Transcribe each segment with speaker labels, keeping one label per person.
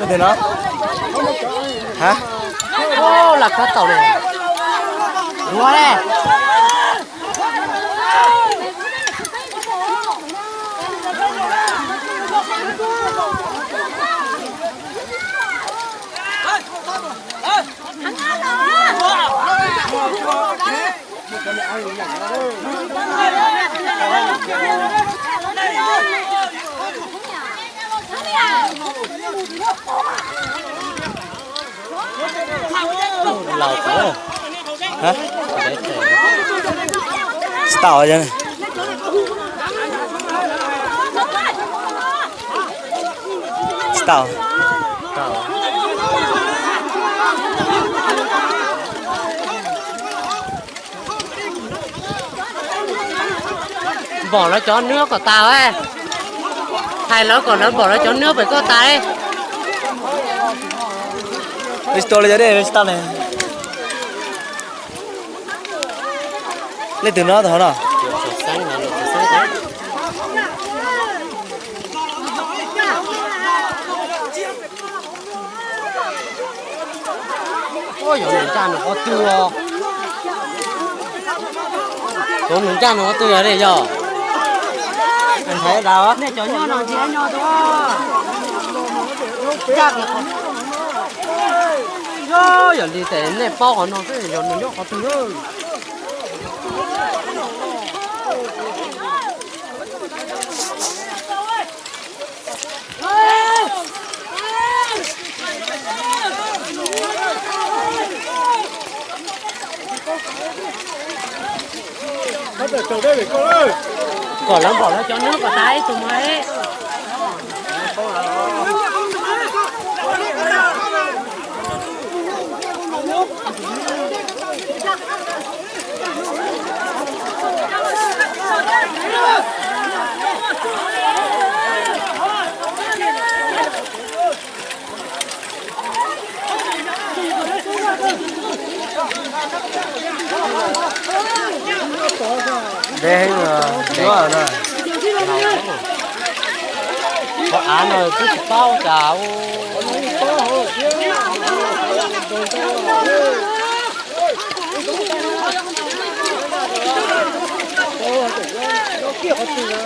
Speaker 1: Cái gì nó? Hả?
Speaker 2: Ô là cá tàu này. Đùa đây.
Speaker 1: Lẩu quá. Hả? Tàu vậy này. Tàu. Tàu.
Speaker 2: Bỏ nó cho nước của tao ấy. Hay nó còn nó bỏ nó cho nước với cô ta ấy.
Speaker 1: Pistol jadi pistol này. Lấy từ nó thôi nào.
Speaker 2: Ôi giời ơi, cha nó có tưa. Có những cha nó có tưa đây giờ.
Speaker 1: Anh thấy ở đâu á?
Speaker 2: Này cho nhau nó chỉ nhau thôi. Chắc là con. Rồi giờ đi tới này bao nó cái giờ nó có tưa. Còn lắm bỏ nó cho nước vào tay tụi mày.
Speaker 1: Đây đúng rồi nè.
Speaker 2: Có án rồi cứ bao chảo.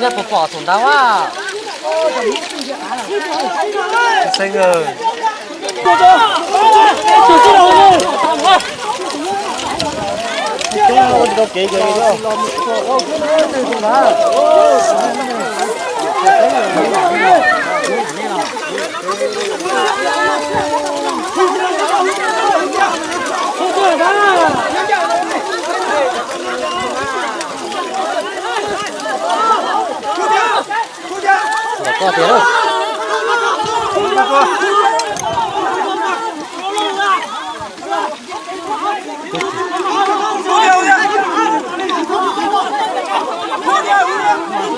Speaker 2: Nhặt một quả thùng đá quá.
Speaker 1: Xanh rồi. Đâu kỹ kỹ đâu.
Speaker 2: Có tiền rồi.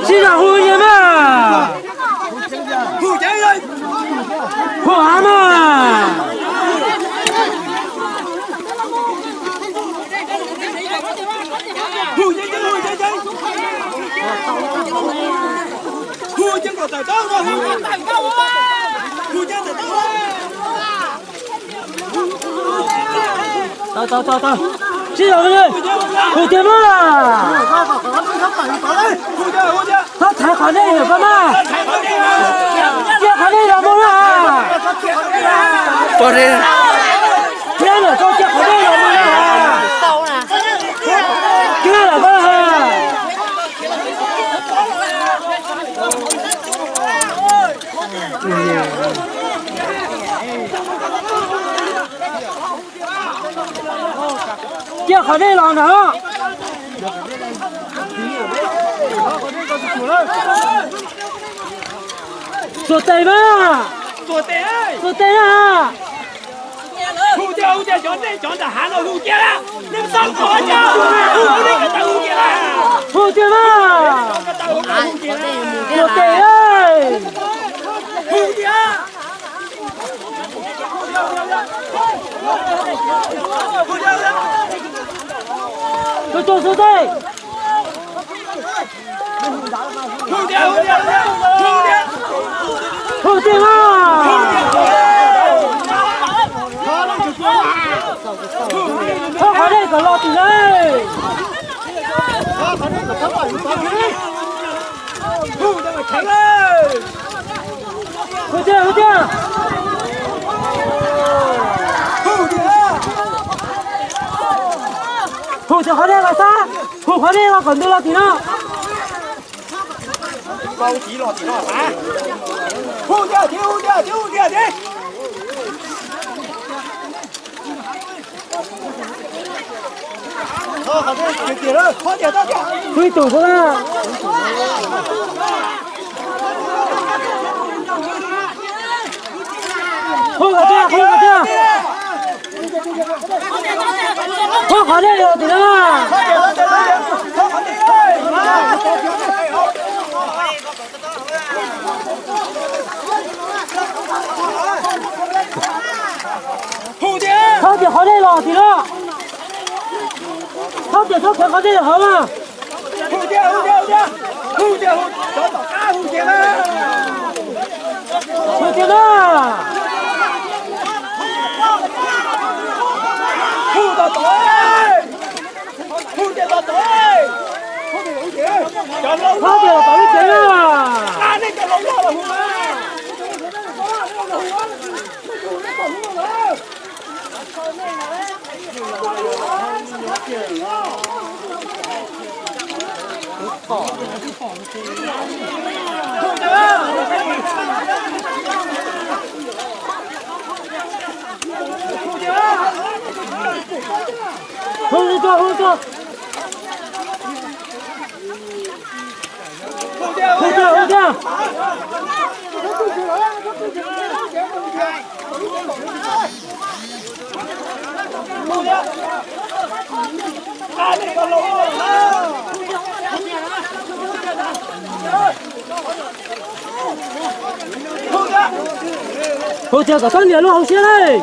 Speaker 3: Xin chào hù gì mà hù chơi ơi hù hả mà hù chơi hù chân còn tài cao rồi hù tài cao hù chân tài cao tao xin chào ơi hù chơi mà他踩好那有个嘛？这好那有么啦？Có
Speaker 1: đi.
Speaker 3: 这了都这好那有么啦？Sâu
Speaker 2: nè.
Speaker 3: 这了个哈？这好那老能。做对嘛？做对啊！胡家讲的喊到胡家了，你们上过家？胡那个到胡家了，胡家嘛？做对哎！胡家。tôi tôi tôi đây thu tiền à thôi khỏi đây còn lo tiền đây thôi chưa thu cho khỏi đây là sao thu khỏi đây là còn đưa lo tiền nữa
Speaker 4: bao chỉ lo tiền đó hả thu chưa đi thôi không biết tiền đó khó tiền đó
Speaker 3: quy tụ của ta không có chưa không có đây rồi thì đó không thì có đây rồi thì đó không thì có đây hả mà
Speaker 4: thu tiền cho tao cá thu tiền á
Speaker 3: thu tiền đó
Speaker 4: thu tao tuổi thu tiền tao tuổi thu tiền cho lâu
Speaker 3: không thì là có cái tiền à
Speaker 4: anh ấy cho lâu là hùng á
Speaker 3: không cho Hỗ trợ cả con nhiều luôn không xia đây.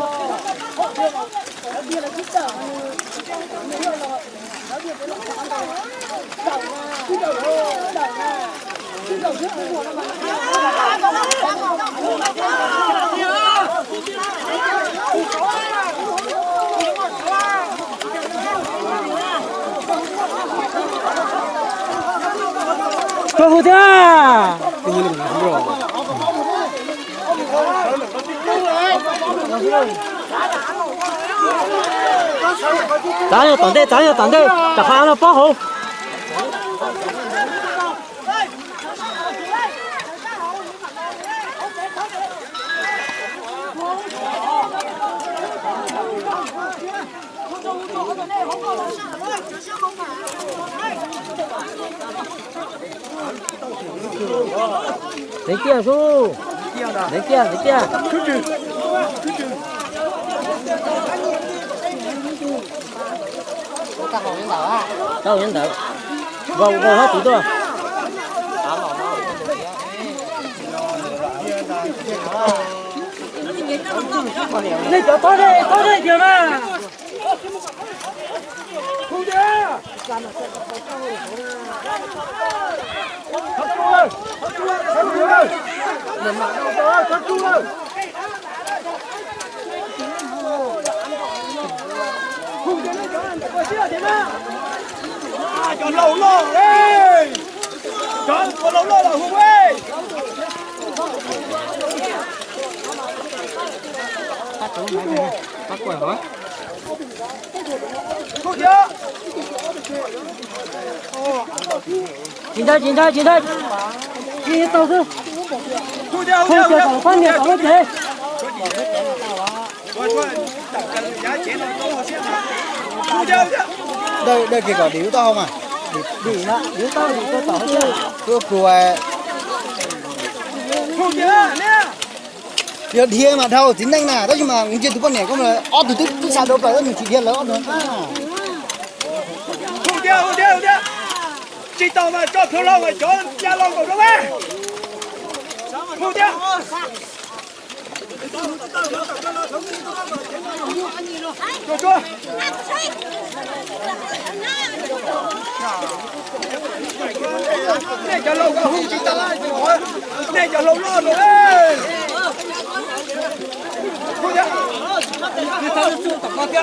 Speaker 3: Cho hỗ trợ. Tự nhiên mình không rồi. Trả cho tận đây, chặt hai nó phá hổ. Đấy kia su, đấy kia. Đâu nhân tử, vô hết chỉ tôi. Đây chỗ tôi đây kìa mà.
Speaker 4: thu chưa cho lâu lo đấy cho lâu lo là hùng ơi
Speaker 1: Bắt quẩy hỏi.
Speaker 4: thu chưa
Speaker 3: Chín thôi. Đi tàu cứ.
Speaker 4: thu chưa
Speaker 3: Không chờ tàu quan niệm tàu thế.
Speaker 1: Đây kìa có điếu to không à?
Speaker 3: Điếu tàu thì tôi tàu hết.
Speaker 1: Cứ cùi.
Speaker 4: thu chưa nè
Speaker 1: Điều thiê mà đâu, chính anh nào, đó nhưng mà người chơi tụi con này có mà từ tức sao đâu phải mình chỉ thiê lớn nữa.
Speaker 4: thu chưa chỉ tao mà cho thua lâu mà cho cha lâu còn đâu á thu chưa nè cho lâu cái hung chỉ ta lại rồi nè cho lâu lo rồi đấy thôi nhá người ta đi xuống tập con kia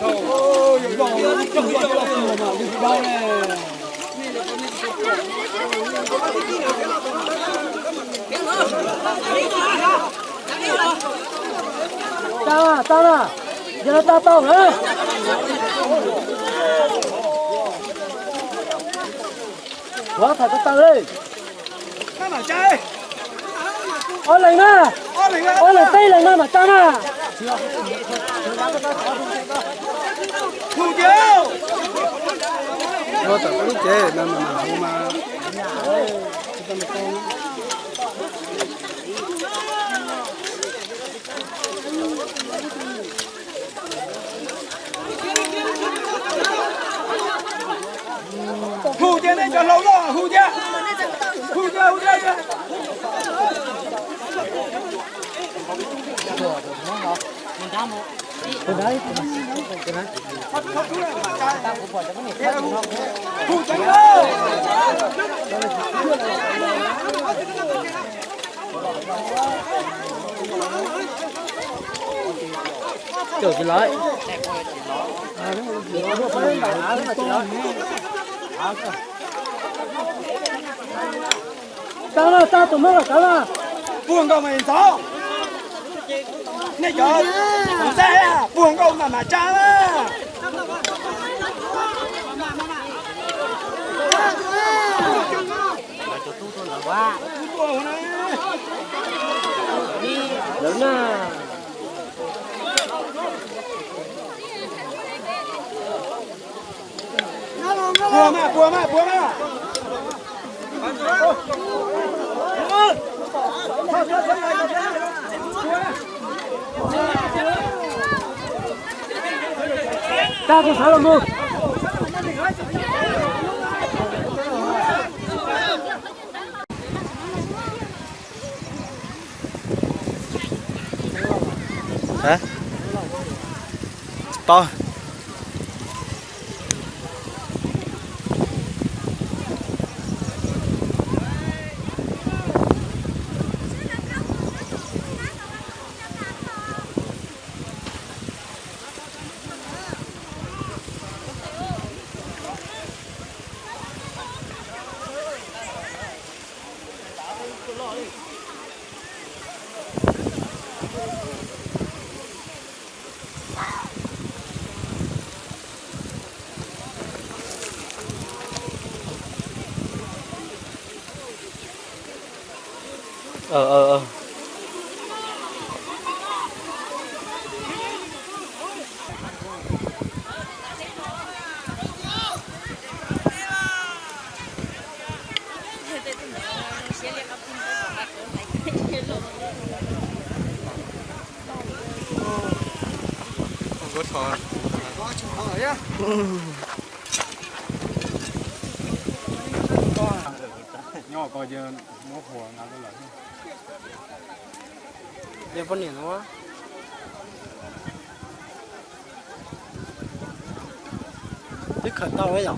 Speaker 4: ôi rồi trong cái mà đi đâu nè
Speaker 3: tao à giờ tao nữa quá thật tao đi
Speaker 4: cái mà chơi
Speaker 3: ôi lần na ôi lần tây lần na mà tao na
Speaker 4: thu chiếu
Speaker 1: rồi tập lúc chế mà không mà
Speaker 4: thu chiếu này cho lâu lo thu chiếu
Speaker 3: chờ chị lại tao tụi nó là tao là
Speaker 4: buồn câu mày sao nè cho không xe à buồn câu mà cha á
Speaker 3: lớn à
Speaker 4: buồn mà
Speaker 3: tao cũng phải làm luôn
Speaker 1: hả to
Speaker 4: nhỏ coi giờ nó phù ngã cái lợi
Speaker 3: giờ con nhìn nó cái khẩn tao ấy rồi